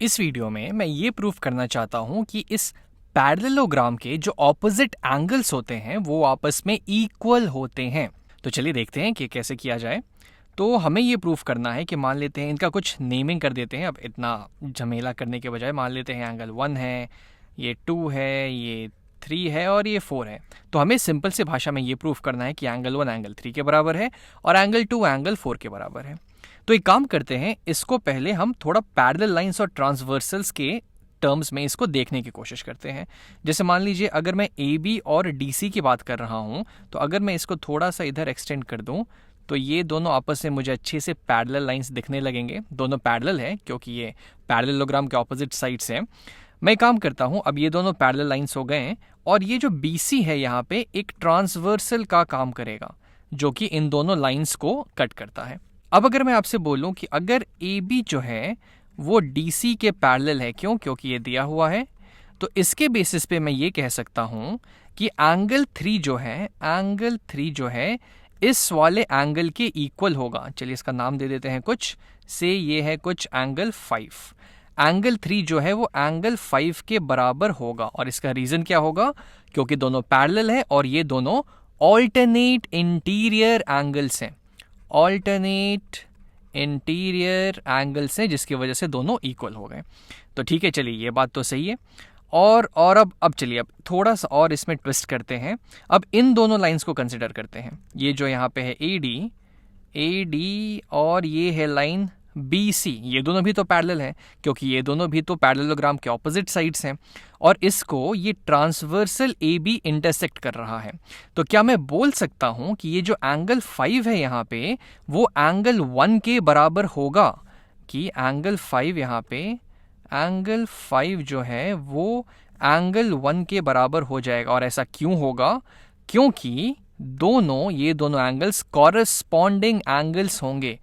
इस वीडियो में मैं ये प्रूफ करना चाहता हूँ कि इस पैरेललोग्राम के जो ऑपोजिट एंगल्स होते हैं वो आपस में इक्वल होते हैं। तो चलिए देखते हैं कि कैसे किया जाए। तो हमें ये प्रूफ करना है कि मान लेते हैं इनका कुछ नेमिंग कर देते हैं। अब इतना झमेला करने के बजाय मान लेते हैं एंगल 1 है, ये 2 है, ये 3 है और ये 4 है। तो हमें सिंपल से भाषा में ये प्रूफ करना है कि एंगल 1 एंगल 3 के बराबर है और एंगल 2 एंगल 4 के बराबर है। तो एक काम करते हैं, इसको पहले हम थोड़ा पैरेलल लाइंस और ट्रांसवर्सल्स के टर्म्स में इसको देखने की कोशिश करते हैं। जैसे मान लीजिए अगर मैं ए बी और डी सी की बात कर रहा हूँ, तो अगर मैं इसको थोड़ा सा इधर एक्सटेंड कर दूँ तो ये दोनों आपस में मुझे अच्छे से पैरेलल लाइंस दिखने लगेंगे। दोनों पैरेलल है क्योंकि ये पैरेललोग्राम के ऑपोजिट साइड्स हैं। मैं काम करता हूँ, अब ये दोनों पैरेलल लाइंस हो गए हैं और ये जो बी सी है यहाँ पे एक ट्रांसवर्सल का काम करेगा जो कि इन दोनों लाइंस को कट करता है। अब अगर मैं आपसे बोलूं कि अगर ए बी जो है वो डी सी के पैरेलल है, क्योंकि ये दिया हुआ है, तो इसके बेसिस पे मैं ये कह सकता हूं कि एंगल 3 जो है इस वाले एंगल के इक्वल होगा। चलिए इसका नाम दे देते हैं कुछ से, ये है कुछ एंगल 5। एंगल 3 जो है वो एंगल 5 के बराबर होगा और इसका रीजन क्या होगा, क्योंकि दोनों पैरेलल है और ये दोनों ऑल्टरनेट इंटीरियर एंगल्स हैं। ऑल्टरनेट इंटीरियर एंगल्स हैं जिसकी वजह से दोनों इक्वल हो गए। तो ठीक है, चलिए ये बात तो सही है। और अब चलिए अब थोड़ा सा और इसमें ट्विस्ट करते हैं। अब इन दोनों लाइंस को कंसिडर करते हैं। ये जो यहाँ पे है ए डी और ये है लाइन बी सी, ये दोनों भी तो पैरेलल हैं क्योंकि ये दोनों भी तो पैरेललोग्राम के ऑपोजिट साइड्स हैं और इसको ये ट्रांसवर्सल ए बी इंटरसेक्ट कर रहा है। तो क्या मैं बोल सकता हूं कि ये जो एंगल 5 है यहाँ पे वो एंगल 1 के बराबर होगा, कि एंगल 5 यहाँ पे एंगल 5 जो है वो एंगल 1 के बराबर हो जाएगा। और ऐसा क्यों होगा, क्योंकि ये दोनों एंगल्स कॉरेस्पॉन्डिंग एंगल्स होंगे।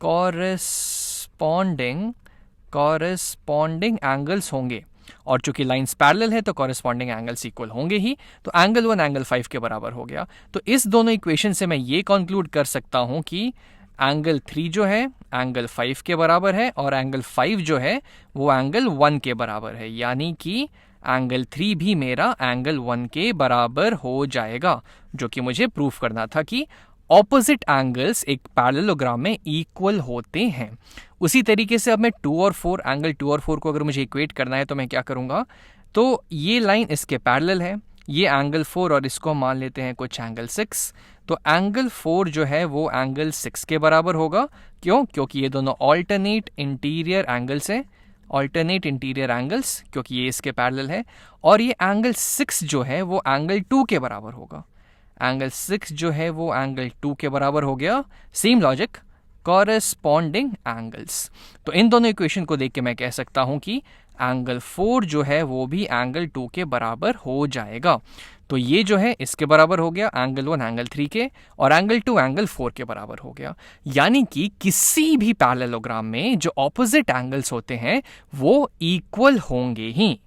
कॉरेस्पॉन्डिंग एंगल्स होंगे और चूंकि लाइंस पैरेलल है तो कॉरेस्पॉन्डिंग एंगल्स इक्वल होंगे ही। तो एंगल 1 एंगल 5 के बराबर हो गया। तो इस दोनों इक्वेशन से मैं ये कंक्लूड कर सकता हूं कि एंगल 3 जो है एंगल 5 के बराबर है और एंगल 5 जो है वो एंगल 1 के बराबर है, यानी कि एंगल 3 भी मेरा एंगल 1 के बराबर हो जाएगा, जो कि मुझे प्रूफ करना था कि ऑपोजिट एंगल्स एक पैरेललोग्राम में इक्वल होते हैं। उसी तरीके से अब मैं एंगल 2 और 4 को अगर मुझे इक्वेट करना है तो मैं क्या करूंगा, तो ये लाइन इसके पैरेलल है, ये एंगल 4 और इसको मान लेते हैं कुछ एंगल 6। तो एंगल 4 जो है वो एंगल 6 के बराबर होगा। क्योंकि ये दोनों ऑल्टरनेट इंटीरियर एंगल्स हैं, ऑल्टरनेट इंटीरियर एंगल्स, क्योंकि ये इसके पैरेलल है। और ये एंगल 6 जो है वो एंगल 2 के बराबर होगा। एंगल 6 जो है वो एंगल 2 के बराबर हो गया। Same logic, corresponding angles. तो इन दोनों इक्वेशन को देख के मैं कह सकता हूं कि एंगल 4 जो है वो भी एंगल 2 के बराबर हो जाएगा। तो ये जो है इसके बराबर हो गया एंगल 1 एंगल 3 के, और एंगल 2 एंगल 4 के बराबर हो गया। यानी कि किसी भी पैरेललोग्राम में जो ऑपोजिट एंगल्स होते हैं वो इक्वल होंगे ही।